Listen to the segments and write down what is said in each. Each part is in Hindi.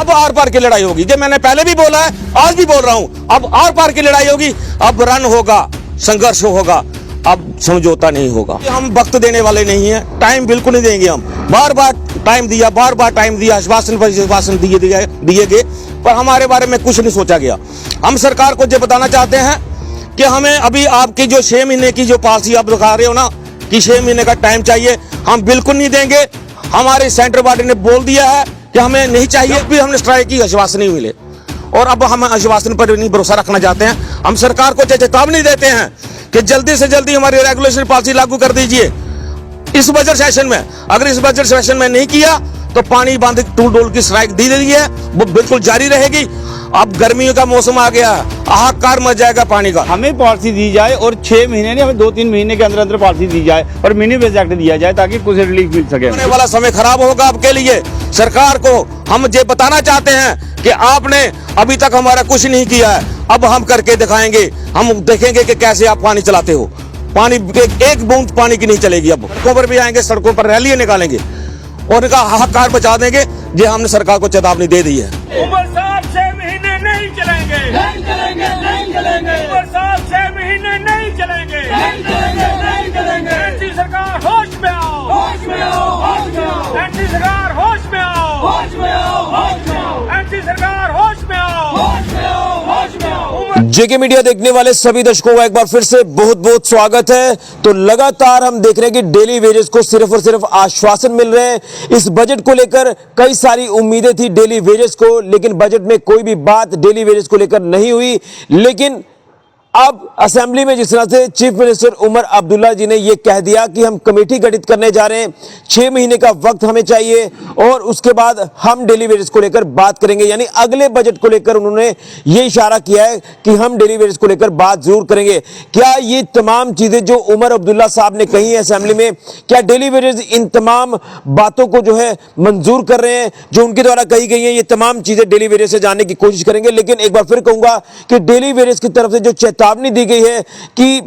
अब आर पार की लड़ाई होगी। जो मैंने पहले भी बोला है, आज भी बोल रहा हूं, अब आर पार की लड़ाई होगी। अब रन होगा, संघर्ष होगा, अब समझौता नहीं होगा। हम वक्त देने वाले नहीं है, टाइम बिल्कुल नहीं देंगे। हम बार बार टाइम दिया, बार बार टाइम दिया, आश्वासन पर आश्वासन दिए गए, पर हमारे बारे में कुछ नहीं सोचा गया। हम सरकार को ये बताना चाहते हैं कि हमें अभी आपकी जो 6 महीने की जो पॉलिसी आप दिखा रहे हो ना, कि 6 महीने का टाइम चाहिए, हम बिल्कुल नहीं देंगे। हमारे सेंटर बॉडी ने बोल दिया है कि हमें नहीं चाहिए। भी हमने स्ट्राइक की, आश्वासन नहीं मिले, और अब हम आश्वासन पर नहीं भरोसा रखना चाहते हैं। हम सरकार को चेतावनी देते हैं कि जल्दी से जल्दी हमारी रेगुलेशन पॉलिसी लागू कर दीजिए इस बजट सेशन में। अगर इस बजट सेशन में नहीं किया तो पानी बंद टूल डोल की स्ट्राइक दी गई है, वो बिल्कुल जारी रहेगी। अब गर्मियों का मौसम आ गया, हाहाकार मच जाएगा पानी का। हमें पॉलिसी दी जाए, और 6 महीने नहीं, हमें 2-3 महीने के अंदर अंदर पॉलिसी दी जाए और मिनी वेज एक्ट दिया जाए, ताकि कुछ रिलीफ मिल सके। आने वाला समय खराब होगा आपके लिए। सरकार को हम ये बताना चाहते हैं कि आपने अभी तक हमारा कुछ नहीं किया है, अब हम करके दिखाएंगे। हम देखेंगे कि कैसे आप पानी चलाते हो। पानी एक बूंद पानी की नहीं चलेगी। अब सड़कों पर भी आएंगे, सड़कों पर रैलियां निकालेंगे और इनका हाहाकार बचा देंगे। ये हमने सरकार को चेतावनी दे दी है। उमर साहब 6 महीने नहीं चलेंगे, नहीं चलेंगे, नहीं चलेंगे। उमर साहब 6 महीने नहीं चलेंगे, नहीं चलेंगे, नहीं चलेंगे। एनसी सरकार होश में आओ, होश में आओ, होश में आओ। एनसी सरकार होश में आओ, होश में आओ, होश में आओ। एनसी सरकार होश में आओ, होश में आओ, होश में आओ। जेके मीडिया देखने वाले सभी दर्शकों का एक बार फिर से बहुत बहुत स्वागत है। तो लगातार हम देख रहे हैं कि डेली वेजेस को सिर्फ और सिर्फ आश्वासन मिल रहे हैं। इस बजट को लेकर कई सारी उम्मीदें थी डेली वेजेस को, लेकिन बजट में कोई भी बात डेली वेजेस को लेकर नहीं हुई। लेकिन अब असेंबली में जिस तरह से चीफ मिनिस्टर उमर अब्दुल्ला जी ने यह कह दिया कि हम कमेटी गठित करने जा रहे हैं, 6 महीने का वक्त हमें चाहिए और उसके बाद हम डेली वेजेस को लेकर बात करेंगे। यानी अगले बजट को लेकर उन्होंने ये इशारा किया है कि हम डेली वेजेस को लेकर बात जरूर करेंगे। क्या ये तमाम चीजें जो उमर अब्दुल्ला साहब ने कही है असेंबली में, क्या डेली वेजेस इन तमाम बातों को जो है मंजूर कर रहे हैं जो उनके द्वारा कही गई है? ये तमाम चीजें डेली वेजेस से जानने की कोशिश करेंगे। लेकिन एक बार फिर कहूंगा कि डेली वेजेस की तरफ से जो चेतावनी दी गई है कि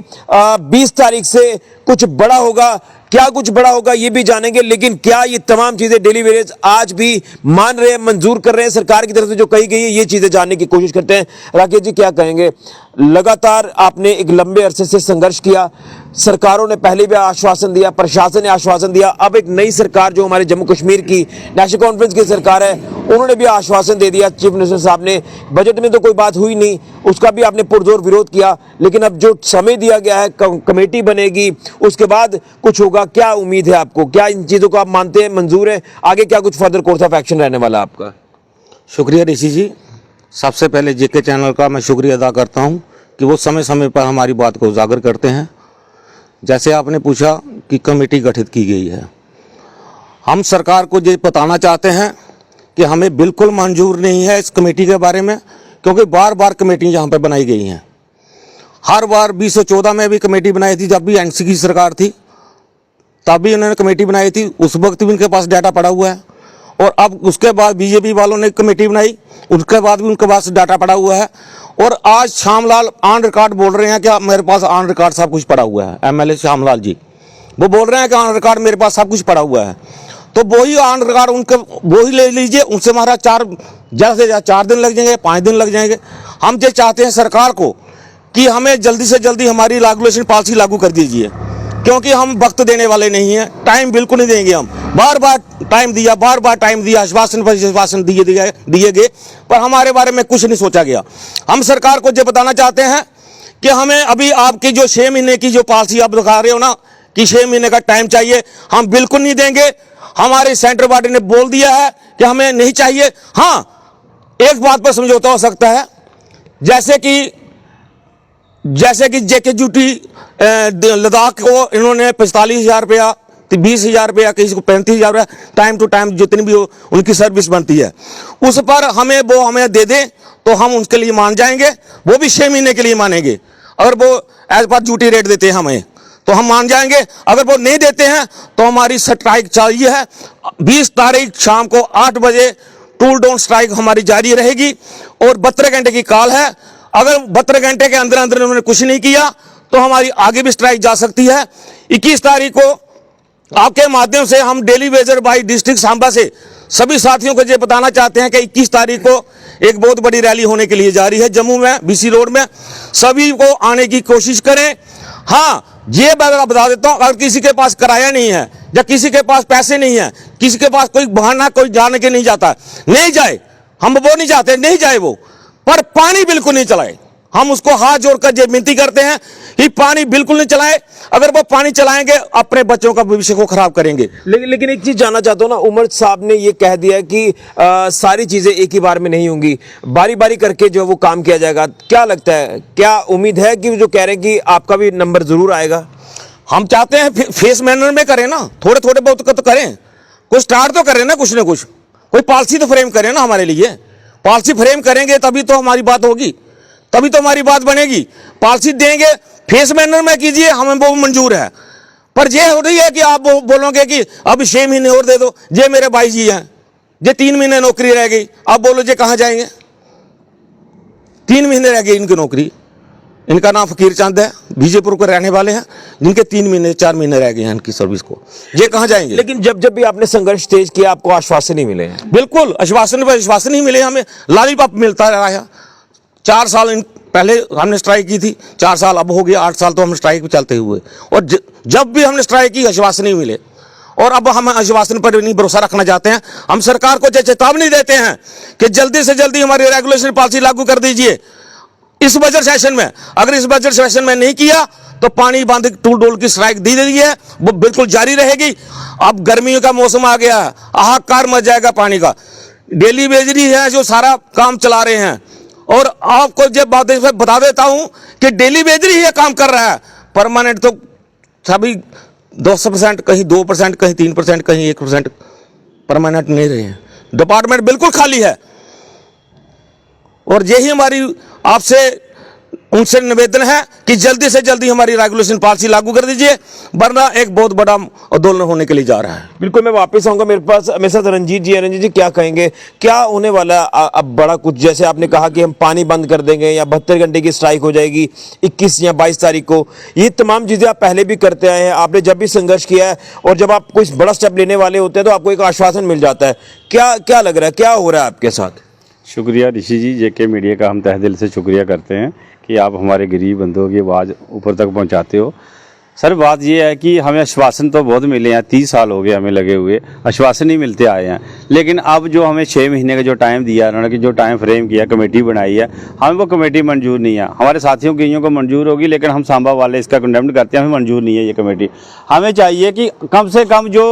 20 तारीख से कुछ बड़ा होगा, क्या कुछ बड़ा होगा ये भी जानेंगे। लेकिन क्या ये तमाम चीजें डेली वेजेस आज भी मान रहे हैं, मंजूर कर रहे हैं सरकार की तरफ से जो कही गई है, ये चीजें जानने की कोशिश करते हैं। राकेश जी क्या कहेंगे? लगातार आपने एक लंबे अरसे से संघर्ष किया, सरकारों ने पहले भी आश्वासन दिया, प्रशासन ने आश्वासन दिया, अब एक नई सरकार जो हमारे जम्मू कश्मीर की नेशनल कॉन्फ्रेंस की सरकार है, उन्होंने भी आश्वासन दे दिया। चीफ मिनिस्टर साहब ने, बजट में तो कोई बात हुई नहीं, उसका भी आपने पुरजोर विरोध किया। लेकिन अब जो समय दिया गया है, कमेटी बनेगी, उसके बाद कुछ होगा, क्या उम्मीद है आपको? क्या इन चीजों को आप मानते हैं, मंजूर है? आगे क्या कुछ फर्दर कोर्स ऑफ एक्शन रहने वाला आपका? शुक्रिया ऋषि जी। सबसे पहले जेके चैनल का मैं शुक्रिया अदा करता हूं कि वो समय समय पर हमारी बात को उजागर करते हैं। जैसे आपने पूछा कि कमेटी गठित की गई है, हम सरकार को ये बताना चाहते हैं कि हमें बिल्कुल मंजूर नहीं है इस कमेटी के बारे में, क्योंकि बार बार कमेटी यहाँ पर बनाई गई हैं। हर बार 2014 में भी कमेटी बनाई थी, जब भी एनसी की सरकार थी तब भी उन्होंने कमेटी बनाई थी, उस वक्त भी उनके पास डाटा पड़ा हुआ है। और अब उसके बाद बीजेपी वालों ने कमेटी बनाई, उसके बाद भी उनके पास डाटा पड़ा हुआ है। और आज श्यामलाल ऑन रिकॉर्ड बोल रहे हैं कि मेरे पास ऑन रिकॉर्ड सब कुछ पड़ा हुआ है। एमएलए श्यामलाल जी वो बोल रहे हैं कि ऑन रिकॉर्ड मेरे पास सब कुछ पड़ा हुआ है। तो वही ऑन रिकॉर्ड उनके वही ले लीजिए, उनसे हमारा ज़्यादा से ज़्यादा 4 दिन लग जाएंगे, 5 दिन लग जाएंगे। हम ये चाहते हैं सरकार को कि हमें जल्दी से जल्दी हमारी रेगुलेशन पॉलिसी लागू कर दीजिए, क्योंकि हम वक्त देने वाले नहीं हैं, टाइम बिल्कुल नहीं देंगे। हम बार बार टाइम दिया, बार बार टाइम दिया, आश्वासन पर आश्वासन दिए गए, पर हमारे बारे में कुछ नहीं सोचा गया। हम सरकार को ये बताना चाहते हैं कि हमें अभी आपकी जो 6 महीने की जो पॉलिसी आप दिखा रहे हो ना, कि 6 महीने का टाइम चाहिए, हम बिल्कुल नहीं देंगे। हमारे सेंटर बॉडी ने बोल दिया है कि हमें नहीं चाहिए। हाँ, एक बात पर समझौता हो सकता है, जैसे कि जेकेयूटी लद्दाख को इन्होंने 45,000 रुपया, 20,000 रुपया, किसी को 35,000 रुपया, टाइम टू टाइम जितनी भी उनकी सर्विस बनती है, उस पर हमें दे दें तो हम उसके लिए मान जाएंगे। वो भी 6 महीने के लिए मानेंगे। अगर वो एज पर ड्यूटी रेट देते हैं हमें तो हम मान जाएंगे। अगर वो नहीं देते हैं तो हमारी स्ट्राइक चाहिए है। 20 तारीख शाम को 8 बजे टूल डाउन स्ट्राइक हमारी जारी रहेगी और 72 घंटे की कॉल है। अगर 72 घंटे के अंदर अंदर उन्होंने कुछ नहीं किया तो हमारी आगे भी स्ट्राइक जा सकती है। 21 तारीख को आपके माध्यम से हम डेली वेजर भाई डिस्ट्रिक्ट सांबा से सभी साथियों को ये बताना चाहते हैं कि 21 तारीख को एक बहुत बड़ी रैली होने के लिए जा रही है जम्मू में बीसी रोड में। सभी को आने की कोशिश करें। हाँ, ये बता देता हूं, अगर किसी के पास किराया नहीं है या किसी के पास पैसे नहीं है, किसी के पास कोई बहाना, कोई जाने के नहीं जाता, नहीं जाए, हम वो नहीं चाहते, नहीं जाए वो, पर पानी बिल्कुल नहीं चलाए। हम उसको हाथ जोड़कर ये विनती करते हैं कि पानी बिल्कुल नहीं चलाए। अगर वो पानी चलाएंगे अपने बच्चों का भविष्य को खराब करेंगे। लेकिन एक चीज जानना चाहता हूँ ना, उमर साहब ने ये कह दिया कि सारी चीजें एक ही बार में नहीं होंगी, बारी बारी करके जो वो काम किया जाएगा। क्या लगता है, क्या उम्मीद है कि जो कह रहे हैं कि आपका भी नंबर जरूर आएगा? हम चाहते हैं फेस मैनर में करें ना, थोड़े थोड़े बहुत तो करें, कुछ स्टार्ट तो करें ना, कुछ ना कुछ, कोई पॉलिसी तो फ्रेम करें ना हमारे लिए। पॉलिसी फ्रेम करेंगे तभी तो हमारी बात होगी, तभी तो हमारी बात बनेगी। पॉलिसी देंगे, फेस मैनर में कीजिए, हमें वो मंजूर है। पर ये हो रही है कि आप बोलोगे कि अब 6 महीने और दे दो, ये मेरे भाई जी हैं, ये 3 महीने नौकरी रह गई, अब बोलो ये कहाँ जाएंगे? 3 महीने रह गई इनकी नौकरी। इनका नाम फकीर चंद है, बीजेपुर को रहने वाले हैं, जिनके 3 महीने 4 महीने रह गए हैं इनकी सर्विस को, ये कहाँ जाएंगे? लेकिन जब भी आपने संघर्ष तेज किया, आपको आश्वासन नहीं मिले हैं? बिल्कुल, आश्वासन पर आश्वासन नहीं मिले, हमें लॉलीपॉप मिलता रहा है। 4 साल पहले हमने स्ट्राइक की थी, 4 साल अब हो गया, 8 साल तो हम स्ट्राइक पे चलते हुए, और जब भी हमने स्ट्राइक की आश्वासन नहीं मिले, और अब हम आश्वासन पर नहीं भरोसा रखना चाहते हैं। हम सरकार को चेतावनी देते हैं कि जल्दी से जल्दी हमारी रेगुलेशन पॉलिसी लागू कर दीजिए इस बजट सेशन में। अगर इस बजट सेशन में नहीं किया तो पानी बांध टूल डोल की स्ट्राइक दी गई है, वो बिल्कुल जारी रहेगी। अब गर्मियों का मौसम आ गया है, हाहाकार मच जाएगा पानी का। डेली वेजरी है जो सारा काम चला रहे हैं, और आपको जब बता देता हूं कि डेली वेजरी ही काम कर रहा है, परमानेंट तो सभी 10%, कहीं 2%, कहीं 3%, कहीं 1% परमानेंट नहीं रहे हैं। डिपार्टमेंट बिल्कुल खाली है, और यही हमारी आपसे उनसे निवेदन है कि जल्दी से जल्दी हमारी रेगुलेशन पॉलिसी लागू कर दीजिए, वरना एक बहुत बड़ा आंदोलन होने के लिए जा रहा है। बिल्कुल, मैं वापस आऊंगा, मेरे पास मेरे साथ रंजीत जी। रंजीत जी, क्या कहेंगे, क्या होने वाला अब बड़ा कुछ? जैसे आपने कहा कि हम पानी बंद कर देंगे या 72 घंटे की स्ट्राइक हो जाएगी 21 या 22 तारीख को, ये तमाम चीजें आप पहले भी करते आए हैं, आपने जब भी संघर्ष किया है, और जब आप कोई बड़ा स्टेप लेने वाले होते हैं तो आपको एक आश्वासन मिल जाता है। क्या लग रहा है, क्या हो रहा है आपके साथ? शुक्रिया ऋषि जी, जेके मीडिया का हम तहे दिल से शुक्रिया करते हैं कि आप हमारे गरीब बंधुओं की आवाज़ ऊपर तक पहुंचाते हो। सर, बात ये है कि हमें आश्वासन तो बहुत मिले हैं, 30 साल हो गए हमें लगे हुए, आश्वासन ही मिलते आए हैं। लेकिन अब जो हमें 6 महीने का जो टाइम दिया उन्होंने, कि जो टाइम फ्रेम किया, कमेटी बनाई है, हमें वो कमेटी मंजूर नहीं है। हमारे साथियों कईयों को मंजूर होगी, लेकिन हम सांबा वाले इसका कंडेम करते हैं, हमें मंजूर नहीं है ये कमेटी। हमें चाहिए कि कम से कम जो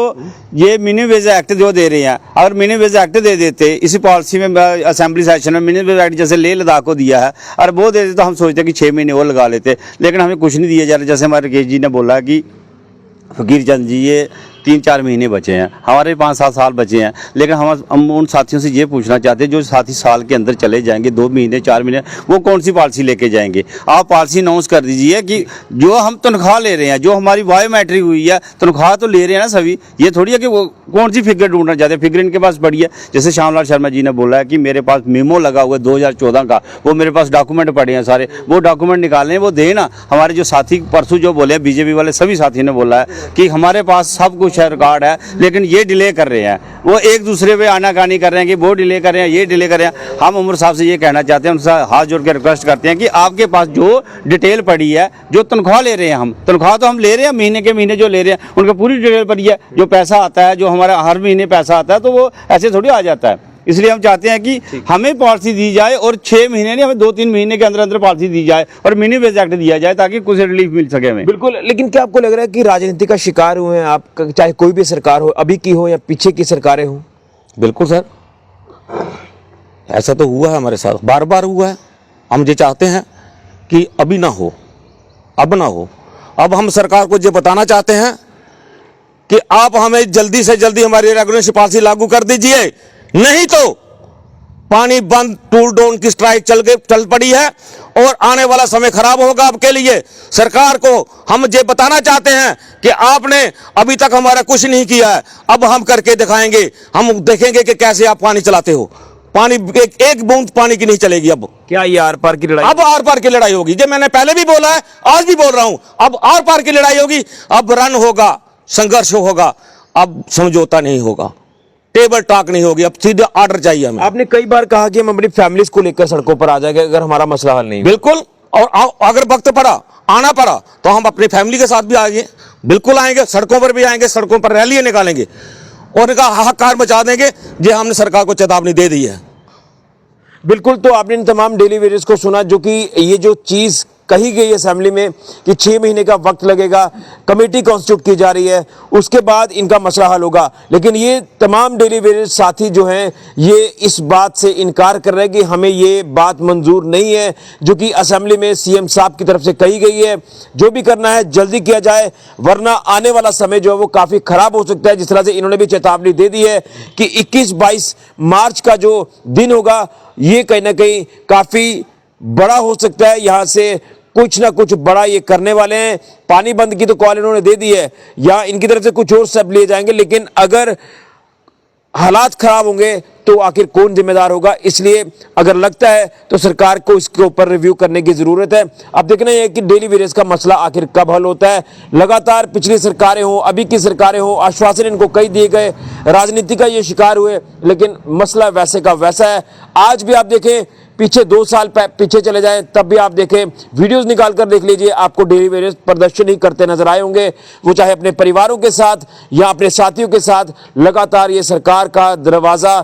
ये मिनिमम वेज एक्ट जो दे रहे हैं, अगर मिनिमम वेज एक्ट दे देते इसी पॉलिसी में, असेंबली सेशन में मिनिमम वेज एक्ट जैसे लेह लद्दाख को दिया है, और वो दे देते तो हम सोचते कि 6 महीने और लगा लेते, लेकिन हमें कुछ नहीं दिया जा रहा। जैसे हमारे राकेश जी ने बोला कि फकीर चंद जी, ये 3-4 महीने बचे हैं, हमारे 5-7 साल बचे हैं, लेकिन हम उन साथियों से ये पूछना चाहते हैं जो साथी साल के अंदर चले जाएंगे, 2 महीने 4 महीने, वो कौन सी पॉलिसी लेके जाएंगे? आप पॉलिसी अनाउंस कर दीजिए कि जो हम तनख्वाह ले रहे हैं, जो हमारी बायोमेट्रिक हुई है, तनख्वाह तो ले रहे हैं ना सभी। ये थोड़ी है कि वो कौन सी फिगर ढूंढना चाहते हैं, फिगर इनके पास पड़ी है। जैसे श्यामलाल शर्मा जी ने बोला है कि मेरे पास मेमो लगा हुआ है 2014 का, वो मेरे पास डॉक्यूमेंट पड़े हैं सारे, वो डॉक्यूमेंट निकालें, वो देना। हमारे जो साथी परसों जो बोले हैं, बीजेपी वाले सभी साथी ने बोला है कि हमारे पास सब कुछ है, रिकॉर्ड है, लेकिन ये डिले कर रहे हैं, वो एक दूसरे पे आनाकानी कर रहे हैं कि वो डिले कर रहे हैं, ये डिले कर रहे हैं। हम उमर साहब से ये कहना चाहते हैं, उनसे हाथ जोड़ के रिक्वेस्ट करते हैं कि आपके पास जो डिटेल पड़ी है, जो तनख्वाह ले रहे हैं, हम तनख्वाह तो हम ले रहे हैं, महीने के महीने जो ले रहे हैं उनका पूरी डिटेल पड़ी है। जो पैसा आता है, जो हमारा हर महीने पैसा आता है, तो वो ऐसे थोड़ी आ जाता है। इसलिए हम चाहते हैं कि हमें पॉलिसी दी जाए, और 6 महीने नहीं, हमें 2-3 महीने के अंदर अंदर पॉलिसी दी जाए, और मिनिमम वेज एक्ट दिया जाए, ताकि कुछ रिलीफ मिल सके हमें। बिल्कुल, लेकिन क्या आपको लग रहा है कि राजनीति का शिकार हुए हैं आप, चाहे कोई भी सरकार हो, अभी की हो या पीछे की सरकारें हो? बिल्कुल सर, ऐसा तो हुआ है हमारे साथ, बार बार हुआ है। हम ये चाहते हैं कि अभी ना हो, अब ना हो। अब हम सरकार को ये बताना चाहते हैं कि आप हमें जल्दी से जल्दी हमारी रेगुलेशन पॉलिसी लागू कर दीजिए, नहीं तो पानी बंद टूल डाउन की स्ट्राइक चल पड़ी है, और आने वाला समय खराब होगा आपके लिए। सरकार को हम ये बताना चाहते हैं कि आपने अभी तक हमारा कुछ नहीं किया है, अब हम करके दिखाएंगे। हम देखेंगे कि कैसे आप पानी चलाते हो। पानी एक बूंद पानी की नहीं चलेगी। अब क्या ये आर पार की लड़ाई? अब आर पार की लड़ाई होगी। जो मैंने पहले भी बोला है, आज भी बोल रहा हूं, अब आर पार की लड़ाई होगी। अब रन होगा, संघर्ष होगा, अब समझौता नहीं होगा, टेबल टॉक नहीं होगी, अब सीधे ऑर्डर चाहिए हमें। आपने कई बार कहा कि हम अपनी फैमिलीज को लेकर सड़कों पर आ जाएंगे अगर हमारा मसला हल नहीं हुआ। बिल्कुल, और अगर वक्त पड़ा, आना पड़ा, तो हम अपनी फैमिली के साथ भी आएंगे, बिल्कुल आएंगे, सड़कों पर भी आएंगे, सड़कों पर रैलियां निकालेंगे और इनका हाहाकार मचा देंगे। ये हमने सरकार को चेतावनी दे दी है। बिल्कुल, तो आपने इन तमाम डेली वेजेस को सुना, जो कि ये जो चीज कही गई असेंबली में कि 6 महीने का वक्त लगेगा, कमेटी कॉन्स्टिट्यूट की जा रही है, उसके बाद इनका मसला हल होगा। लेकिन ये तमाम डेली वेजेस साथी जो हैं ये इस बात से इनकार कर रहे हैं कि हमें ये बात मंजूर नहीं है जो कि असेंबली में सीएम साहब की तरफ से कही गई है। जो भी करना है जल्दी किया जाए, वरना आने वाला समय जो है वो काफी खराब हो सकता है। जिस तरह से इन्होंने भी चेतावनी दे दी है कि 21-22 मार्च का जो दिन होगा ये कहीं ना कहीं काफी बड़ा हो सकता है। यहां से कुछ ना कुछ बड़ा ये करने वाले हैं। पानी बंद की तो कॉल इन्होंने दे दी है, या इनकी तरफ से कुछ और स्टेप लिए जाएंगे, लेकिन अगर हालात खराब होंगे तो आखिर कौन जिम्मेदार होगा। इसलिए अगर लगता है तो सरकार को इसके ऊपर रिव्यू करने की जरूरत है। अब देखना यह है कि डेली वेजेस का मसला आखिर कब हल होता है। लगातार पिछली सरकारें हो, अभी की सरकारें हो, आश्वासन इनको कई दिए गए, राजनीति का ये शिकार हुए, लेकिन मसला वैसे का वैसा है। आज भी आप देखें, पीछे 2 साल पीछे चले जाएं, तब भी आप देखें, वीडियोस निकाल कर देख लीजिए, आपको डेली वेजेस प्रदर्शन ही करते नजर आए होंगे। वो चाहे अपने परिवारों के साथ या अपने साथियों के साथ लगातार ये सरकार का दरवाजा,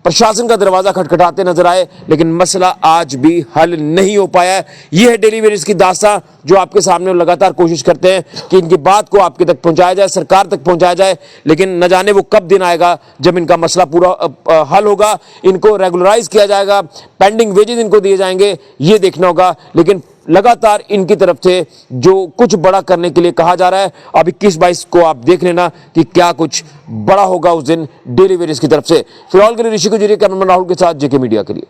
प्रशासन का दरवाजा खटखटाते नजर आए, लेकिन मसला आज भी हल नहीं हो पाया है। यह है डेली वेजेस की दास्तां, जो आपके सामने लगातार कोशिश करते हैं कि इनकी बात को आपके तक पहुंचाया जाए, सरकार तक पहुंचाया जाए, लेकिन न जाने वो कब दिन आएगा जब इनका मसला पूरा हल होगा, इनको रेगुलराइज किया जाएगा, पेंडिंग वेजेस इनको दिए जाएंगे, ये देखना होगा। लेकिन लगातार इनकी तरफ से जो कुछ बड़ा करने के लिए कहा जा रहा है, अब 21-22 को आप देख लेना कि क्या कुछ बड़ा होगा उस दिन डेली वेजेस की तरफ से। फिलहाल के लिए ऋषि गुजरी, कैमरामैन राहुल के साथ जेके मीडिया के लिए।